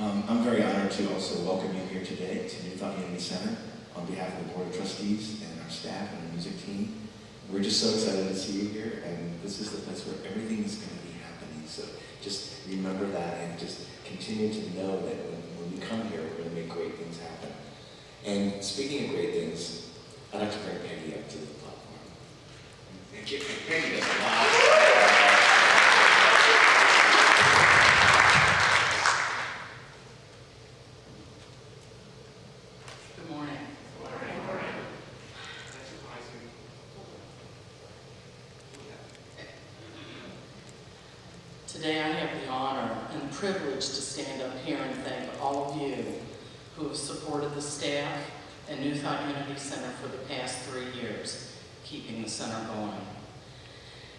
I'm very honored to also welcome you here today to New Thought Unity Center on behalf of the Board of Trustees and our staff and our music team. We're just so excited to see you here, and this is the place where everything is going to be happening. So just remember that and just continue to know that when we come here, we're going to make great things happen. And speaking of great things, I'd like to bring Peggy up to the platform. Thank you. Peggy does a lot. Today I have the honor and privilege to stand up here and thank all of you who have supported the staff and New Thought Unity Center for the past 3 years, keeping the center going.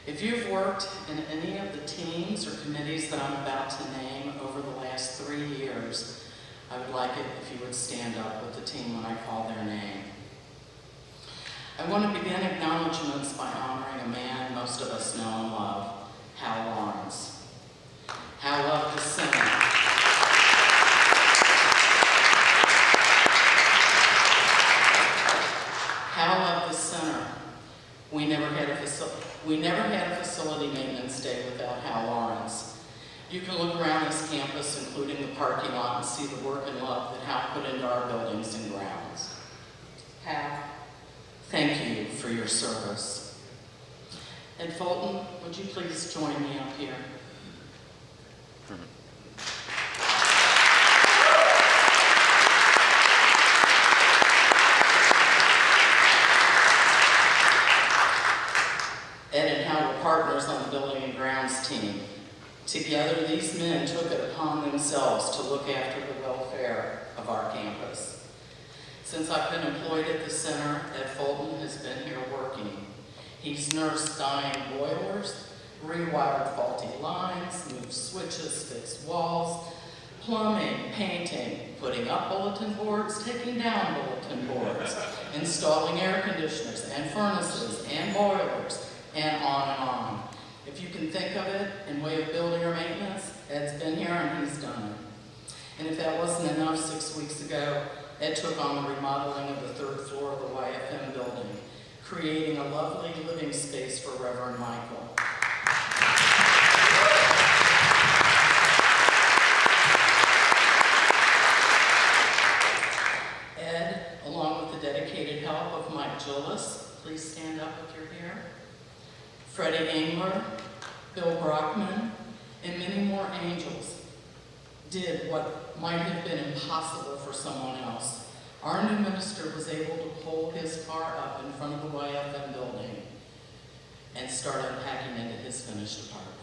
If you've worked in any of the teams or committees that I'm about to name over the last 3 years, I would like it if you would stand up with the team when I call their name. I want to begin acknowledgments by honoring a man most of us know and love, Hal Lawrence. Hal loved the center. Hal loved the center. We never had a facility maintenance day without Hal Lawrence. You can look around this campus, including the parking lot, and see the work and love that Hal put into our buildings and grounds. Hal, thank you for your service. And Fulton, would you please join me up here? Ed and Hal were partners on the building and grounds team. Together, these men took it upon themselves to look after the welfare of our campus. Since I've been employed at the center, Ed Fulton has been here working. He's nursed dying boilers, rewired faulty lines, moved switches, fixed walls, plumbing, painting, putting up bulletin boards, taking down bulletin boards, installing air conditioners and furnaces and boilers, and on and on. If you can think of it in way of building or maintenance, Ed's been here and he's done it. And if that wasn't enough, 6 weeks ago, Ed took on the remodeling of the 3rd floor of the YFM building, creating a lovely living space for Reverend Michael. Ed, along with the dedicated help of Mike Gillis, please stand up if you're here, Freddie Engler, Bill Brockman, and many more angels did what might have been impossible for someone else. Our new minister was able to pull his car up in front of the YFM building and start unpacking into his finished apartment.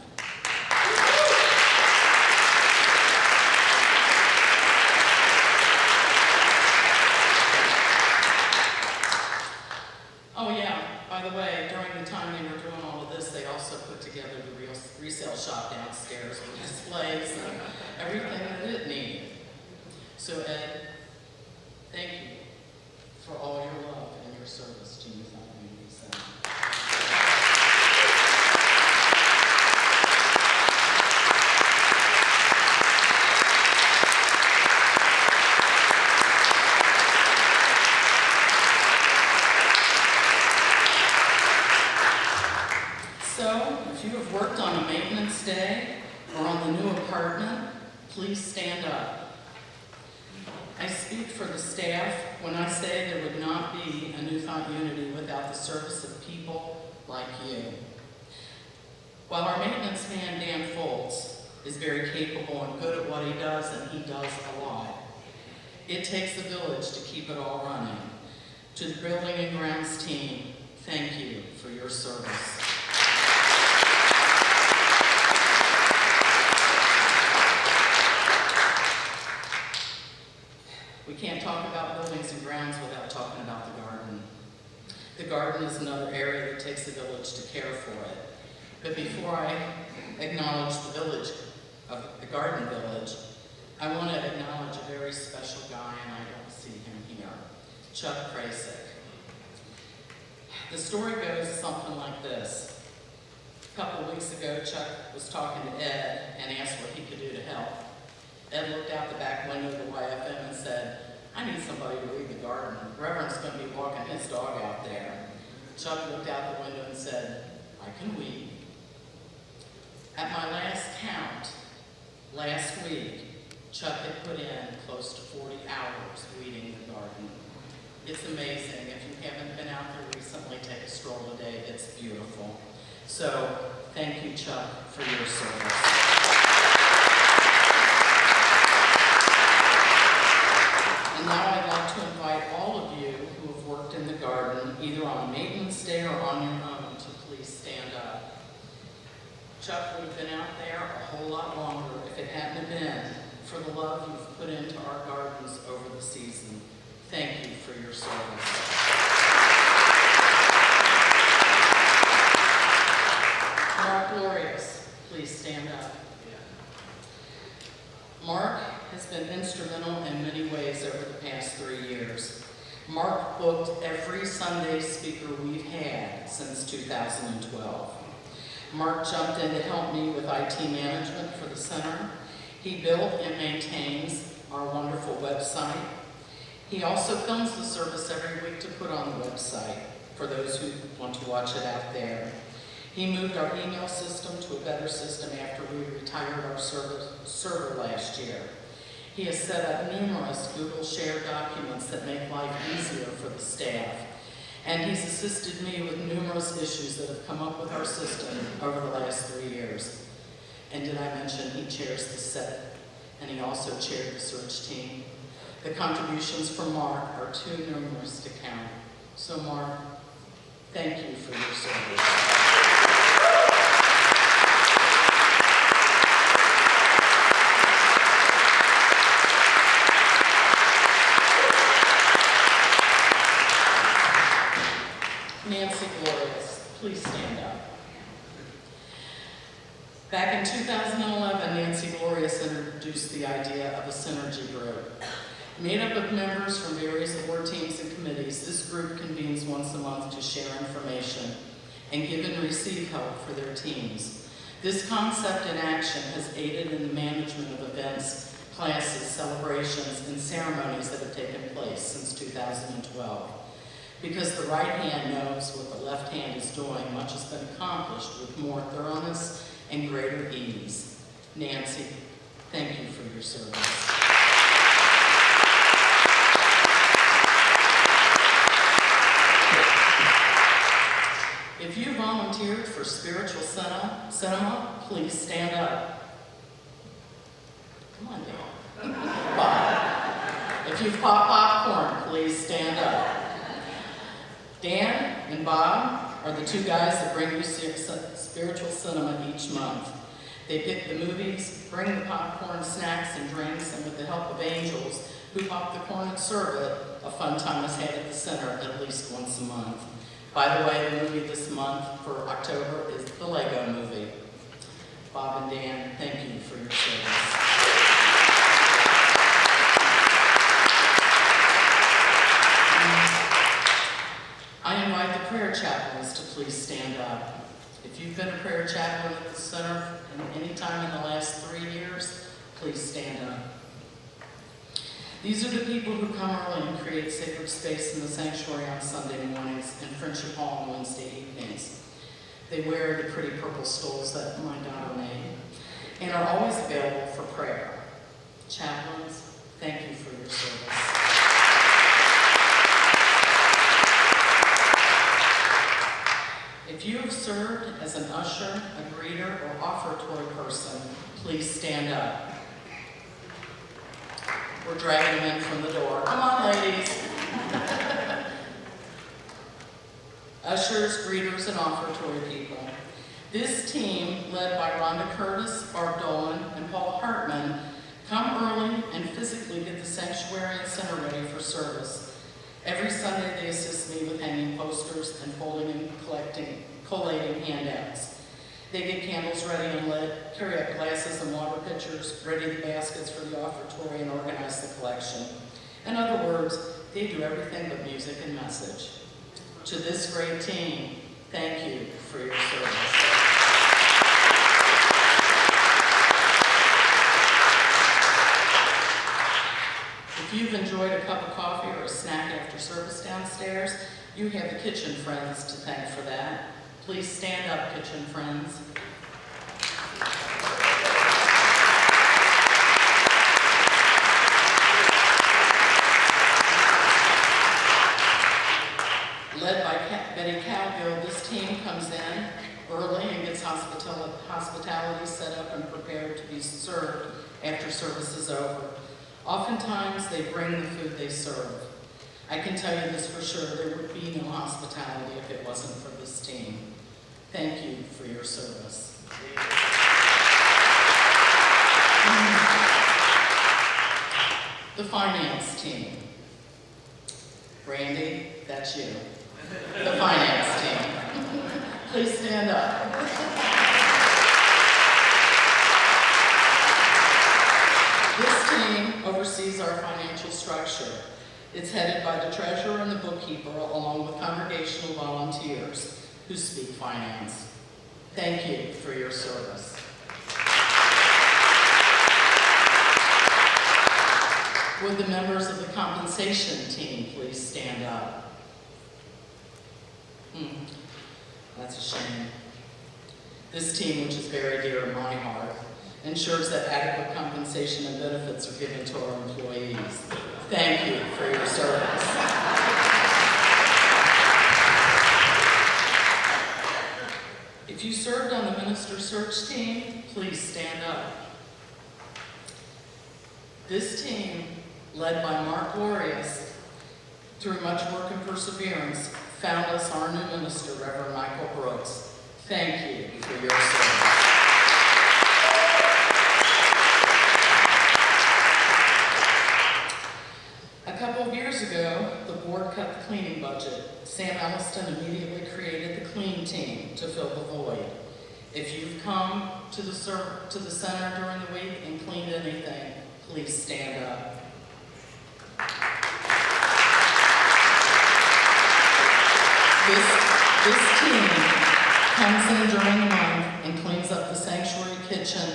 Oh yeah, by the way, during the time they were doing all of this, they also put together the resale shop downstairs with displays and everything that it needed. So Ed, thank you for all your love and your service to New Thought Unity Center. So, if you have worked on a maintenance day or on the new apartment, please stand up. I speak for the staff when I say there would not be a New Thought Unity without the service of people like you. While our maintenance man, Dan Foltz, is very capable and good at what he does, and he does a lot, it takes a village to keep it all running. To the building and grounds team, thank you for your service. We can't talk about buildings and grounds without talking about the garden. The garden is another area that takes a village to care for it. But before I acknowledge the village, of the garden village, I want to acknowledge a very special guy, and I don't see him here, Chuck Krasik. The story goes something like this. A couple of weeks ago, Chuck was talking to Ed and asked what he could do to help. Ed looked out the back window of the YFM and said, "I need somebody to weed the garden. Reverend's going to be walking his dog out there." Chuck looked out the window and said, "I can weed." At my last count, last week, Chuck had put in close to 40 hours weeding the garden. It's amazing. If you haven't been out there recently, take a stroll today. It's beautiful. So, thank you, Chuck, for your service. And now I'd like to invite all of you who have worked in the garden, either on maintenance day or on your own, to please stand up. Chuck would have been out there a whole lot longer if it hadn't been for the love you've put into our gardens over the season. Thank you for your service. Mark Glorious, please stand up. Mark has been instrumental in many ways over the past 3 years. Mark booked every Sunday speaker we've had since 2012. Mark jumped in to help me with IT management for the center. He built and maintains our wonderful website. He also films the service every week to put on the website for those who want to watch it out there. He moved our email system to a better system after we retired our server last year. He has set up numerous Google Share documents that make life easier for the staff. And he's assisted me with numerous issues that have come up with our system over the last 3 years. And did I mention he chairs the SET, and he also chaired the search team. The contributions from Mark are too numerous to count. So Mark, thank you for your service. Nancy Glorious, please stand up. Back in 2011, Nancy Glorious introduced the idea of a synergy group. Made up of members from various board teams and committees, this group convenes once a month to share information and give and receive help for their teams. This concept in action has aided in the management of events, classes, celebrations, and ceremonies that have taken place since 2012. Because the right hand knows what the left hand is doing, much has been accomplished with more thoroughness and greater ease. Nancy, thank you for your service. If you volunteered for spiritual cinema, please stand up. Come on, Dan. Bob. If you've popped popcorn, please stand up. Dan and Bob are the two guys that bring you spiritual cinema each month. They pick the movies, bring the popcorn, snacks, and drinks, and with the help of angels who pop the corn and serve it, a fun time is had at the center at least once a month. By the way, the movie this month for October is the Lego Movie. Bob and Dan, thank you for your service. I invite the prayer chaplains to please stand up. If you've been a prayer chaplain at the center any time in the last 3 years, please stand up. These are the people who come early and create sacred space in the sanctuary on Sunday mornings and Friendship Hall on Wednesday evenings. They wear the pretty purple stoles that my daughter made and are always available for prayer. Chaplains, thank you for your service. If you have served as an usher, a greeter, or offertory person, please stand up. We're dragging them in from the door. Come on, ladies. Ushers, greeters, and offertory people. This team, led by Rhonda Curtis, Barb Dolan, and Paul Hartman, come early and physically get the sanctuary and center ready for service. Every Sunday, they assist me with hanging posters and folding and collating handouts. They get candles ready and lit, carry up glasses and water pitchers, ready the baskets for the offertory, and organize the collection. In other words, they do everything but music and message. To this great team, thank you for your service. enjoyed a cup of coffee or a snack after service downstairs, you have the kitchen friends to thank for that. Please stand up, kitchen friends. Led by Betty Cowgill, this team comes in early and gets hospitality set up and prepared to be served after service is over. Oftentimes, they bring the food they serve. I can tell you this for sure, there would be no hospitality if it wasn't for this team. Thank you for your service. The finance team. Randy, that's you. The finance team. Please stand up. This team oversees our financial structure. It's headed by the treasurer and the bookkeeper, along with congregational volunteers who speak finance. Thank you for your service. Would the members of the compensation team please stand up? That's a shame. This team, which is very dear to my heart, ensures that adequate compensation and benefits are given to our employees. Thank you for your service. If you served on the minister search team, please stand up. This team, led by Mark Glorious, through much work and perseverance, found us our new minister, Reverend Michael Brooks. Thank you for your service. A couple of years ago, the board cut the cleaning budget. Sam Elliston immediately created the clean team to fill the void. If you've come to the center during the week and cleaned anything, please stand up. This team comes in during the month and cleans up the sanctuary kitchen,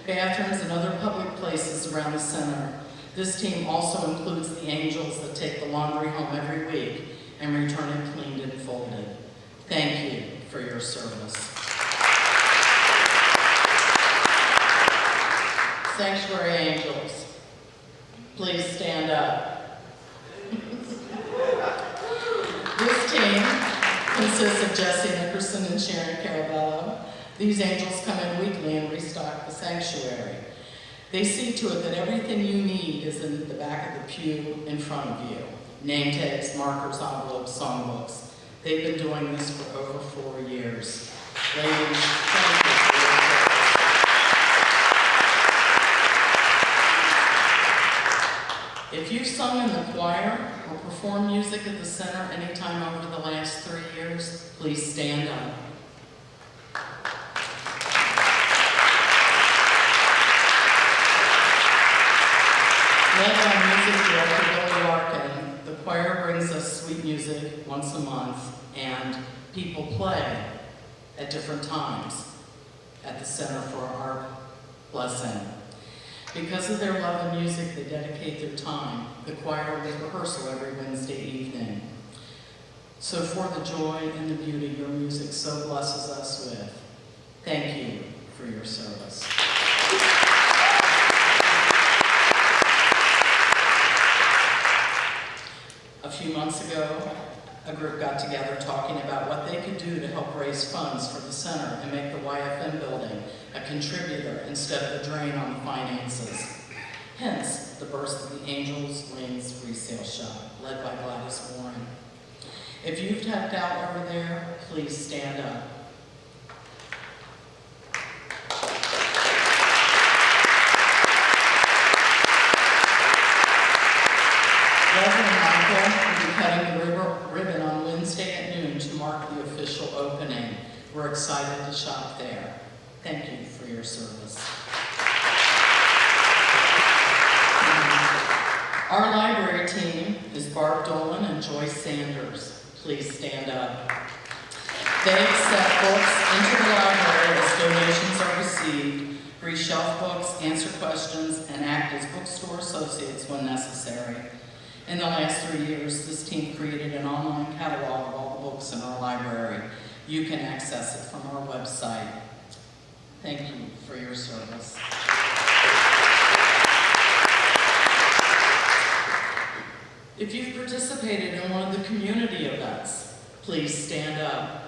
bathrooms, and other public places around the center. This team also includes the angels that take the laundry home every week and return it cleaned and folded. Thank you for your service. Sanctuary angels, please stand up. This team consists of Jesse Nickerson and Sharon Carabello. These angels come in weekly and restock the sanctuary. They see to it that everything you need is in the back of the pew in front of you. Name tags, markers, envelopes, songbooks. They've been doing this for over 4 years. Ladies, thank you for your service. If you've sung in the choir or performed music at the center anytime over the last 3 years, please stand up. Led by music director Billy Larkin, the choir brings us sweet music once a month, and people play at different times at the center for our blessing. Because of their love of music, they dedicate their time. The choir has rehearsal every Wednesday evening. So for the joy and the beauty your music so blesses us with, thank you for your service. A few months ago, a group got together talking about what they could do to help raise funds for the center and make the YFN building a contributor instead of a drain on the finances. Hence, the birth of the Angels Wings Resale Shop, led by Gladys Warren. If you've tapped out over there, please stand up. Reverend Michael will be cutting the ribbon on Wednesday at noon to mark the official opening. We're excited to shop there. Thank you for your service. Our library team is Barb Dolan and Joyce Sanders. Please stand up. They accept books into the library as donations are received, reshelf books, answer questions, and act as bookstore associates when necessary. In the last 3 years, this team created an online catalog of all the books in our library. You can access it from our website. Thank you for your service. If you've participated in one of the community events, please stand up.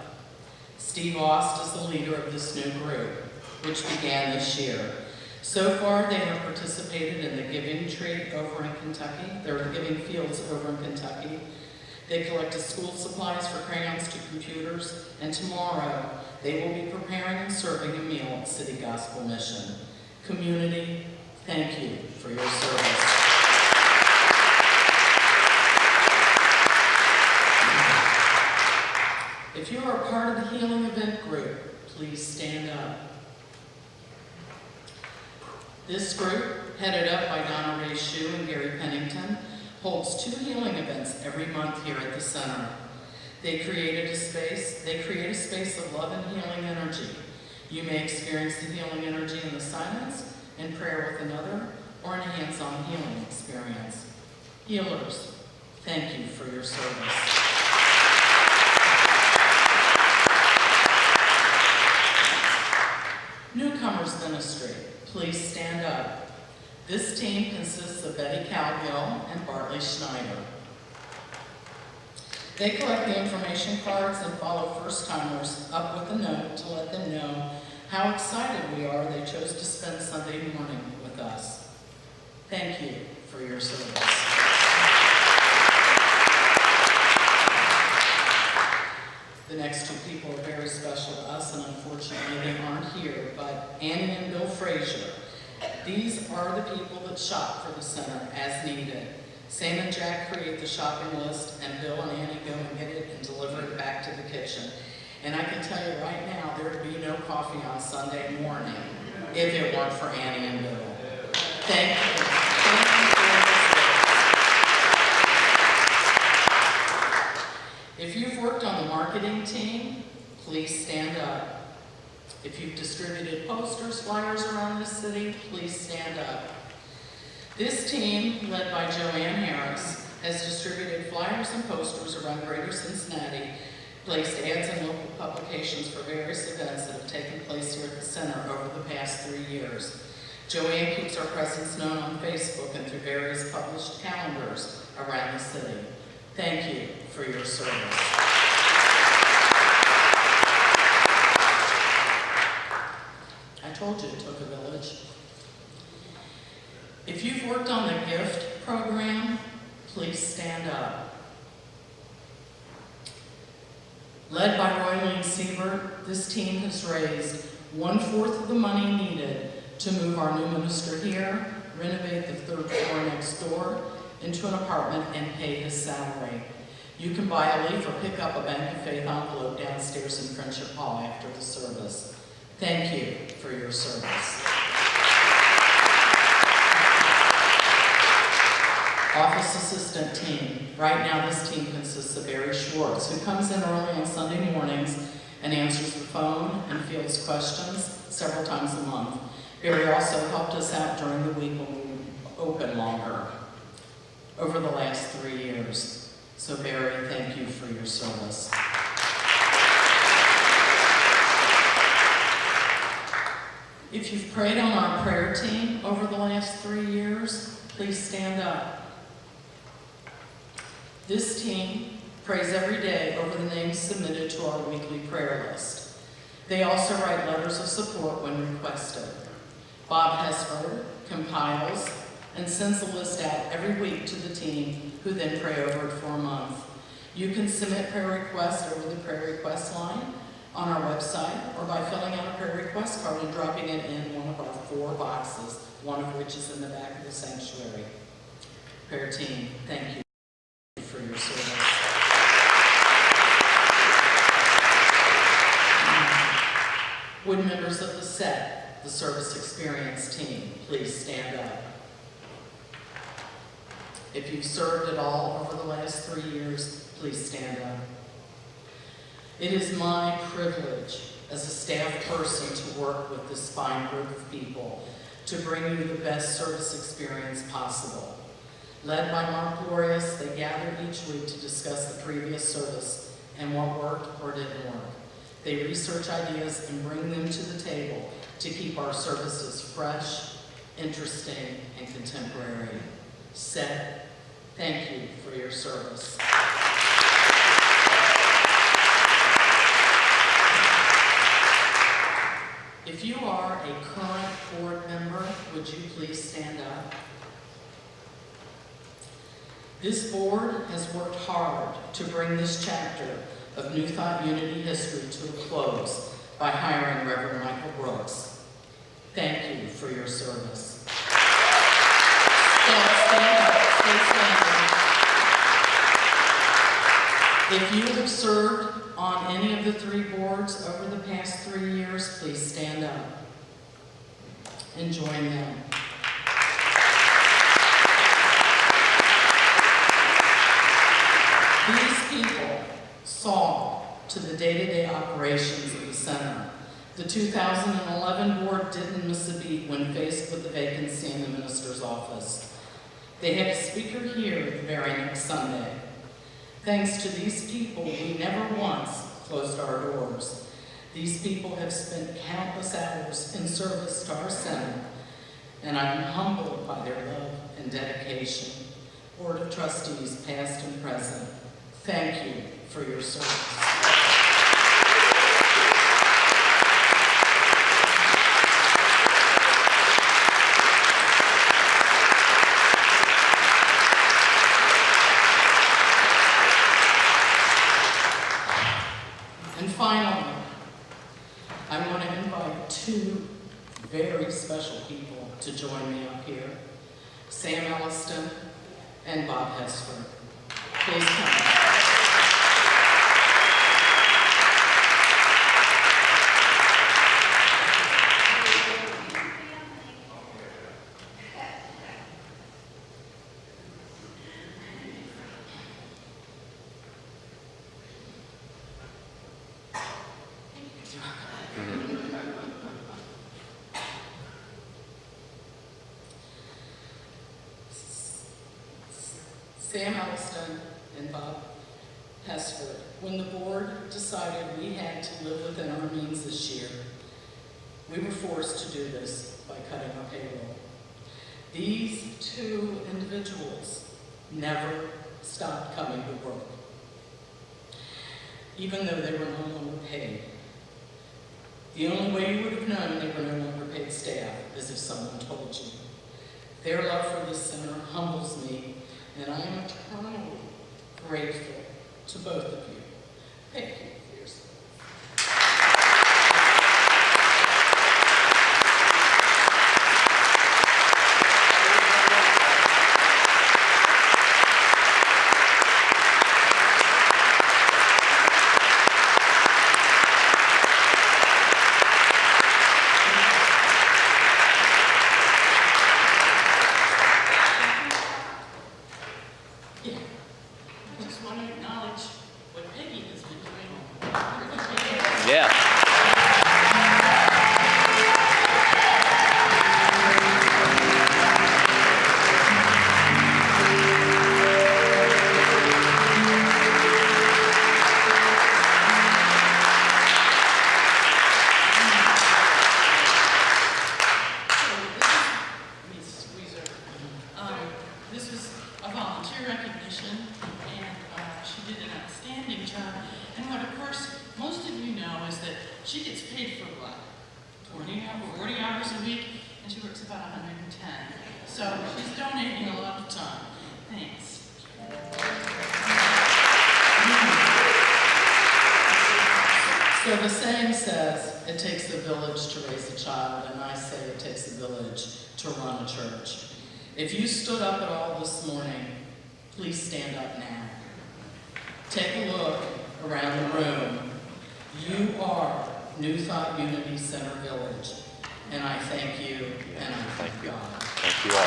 Steve Ost is the leader of this new group, which began this year. So far, they have participated in the Giving Tree over in Kentucky. They're the Giving Fields over in Kentucky. They collected school supplies for crayons to computers, and tomorrow they will be preparing and serving a meal at City Gospel Mission. Community, thank you for your service. If you are a part of the Healing Event Group, please stand up. This group, headed up by Donna Ray Shue and Gary Pennington, holds 2 healing events every month here at the center. They create a space of love and healing energy. You may experience the healing energy in the silence, in prayer with another, or in a hands-on healing experience. Healers, thank you for your service. Newcomers Ministry, please stand up. This team consists of Betty Calgill and Bartley Schneider. They collect the information cards and follow first-timers up with a note to let them know how excited we are they chose to spend Sunday morning with us. Thank you for your service. The next 2 people are very special to us, and unfortunately they aren't here, but Annie and Bill Frazier. These are the people that shop for the center as needed. Sam and Jack create the shopping list, and Bill and Annie go and get it and deliver it back to the kitchen. And I can tell you right now, there'd be no coffee on Sunday morning if it weren't for Annie and Bill. Thank you. If you've worked on the marketing team, please stand up. If you've distributed posters, flyers around the city, please stand up. This team, led by Joanne Harris, has distributed flyers and posters around Greater Cincinnati, placed ads in local publications for various events that have taken place here at the center over the past 3 years. Joanne keeps our presence known on Facebook and through various published calendars around the city. Thank you for your service. I told you it took a village. If you've worked on the gift program, please stand up. Led by Roylene Siebert, this team has raised 1/4 of the money needed to move our new minister here, renovate the 3rd floor next door into an apartment, and pay his salary. You can buy a leaf or pick up a Bank of Faith envelope downstairs in Friendship Hall after the service. Thank you for your service. Office assistant team. Right now this team consists of Barry Schwartz, who comes in early on Sunday mornings and answers the phone and fields questions several times a month. Barry also helped us out during the week when we were open longer over the last 3 years. So Barry, thank you for your service. If you've prayed on our prayer team over the last 3 years, please stand up. This team prays every day over the names submitted to our weekly prayer list. They also write letters of support when requested. Bob Hesford compiles and sends the list out every week to the team, who then pray over it for a month. You can submit prayer requests over the prayer request line on our website, or by filling out a prayer request card and dropping it in one of our 4 boxes, one of which is in the back of the sanctuary. Prayer team, thank you for your service. Would members of the SET, the Service Experience team, please stand up. If you've served at all over the last 3 years, please stand up. It is my privilege as a staff person to work with this fine group of people to bring you the best service experience possible. Led by Mark Glorious, they gather each week to discuss the previous service and what worked or didn't work. They research ideas and bring them to the table to keep our services fresh, interesting, and contemporary. Seth, thank you for your service. If you are a current board member, would you please stand up? This board has worked hard to bring this chapter of New Thought Unity history to a close by hiring Reverend Michael Brooks. Thank you for your service. Stand up. Stay standing. If you have served on any of the 3 boards over the past 3 years, please stand up and join them. These people saw to the day-to-day operations of the center. The 2011 board didn't miss a beat when faced with the vacancy in the minister's office. They had a speaker here the very next Sunday. Thanks to these people, we never once closed our doors. These people have spent countless hours in service to our center, and I'm humbled by their love and dedication. Board of Trustees, past and present, thank you for your service. And finally, I want to invite 2 very special people to join me up here, Sam Elliston and Bob Hesford. Please come. Sam Elliston and Bob Hesford, when the board decided we had to live within our means this year, we were forced to do this by cutting our payroll. These 2 individuals never stopped coming to work, even though they were no longer paid. The only way you would have known they were no longer paid staff is if someone told you. Their love for this center humbles me, and I am eternally grateful to both of you. Thank you for your service. Yeah. I just want to acknowledge what Peggy has been doing. Yeah. This was a volunteer recognition, and she did an outstanding job. And what, of course, most of you know is that she gets paid for what? 40 hours a week, and she works about 110. So she's donating a lot of time. Thanks. So the saying says, it takes a village to raise a child, and I say it takes a village to run a church. If you stood up at all this morning, please stand up now. Take a look around the room. You are New Thought Unity Center Village, and I thank you, and I thank God. Thank you all.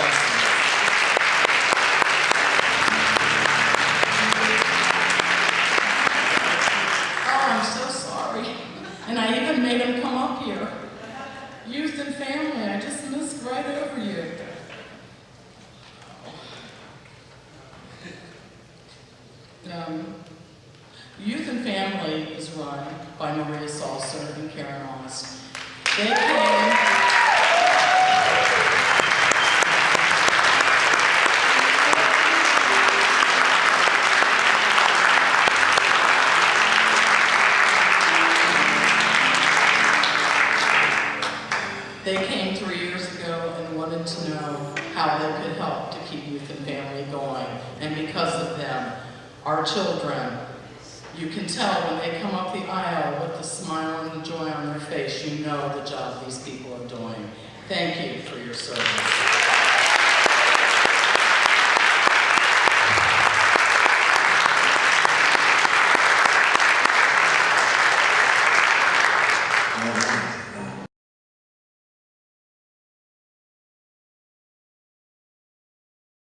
Oh, I'm so sorry. And I even made him come up here. Youth and family, I just missed right over you. Youth and Family is run by Maria Salser and Karen Aust. They came. They came 3 years ago and wanted to know how they could help to keep Youth and Family going. And because of them, our children, you can tell when they come up the aisle with the smile and the joy on their face, you know the job these people are doing. Thank you for your service.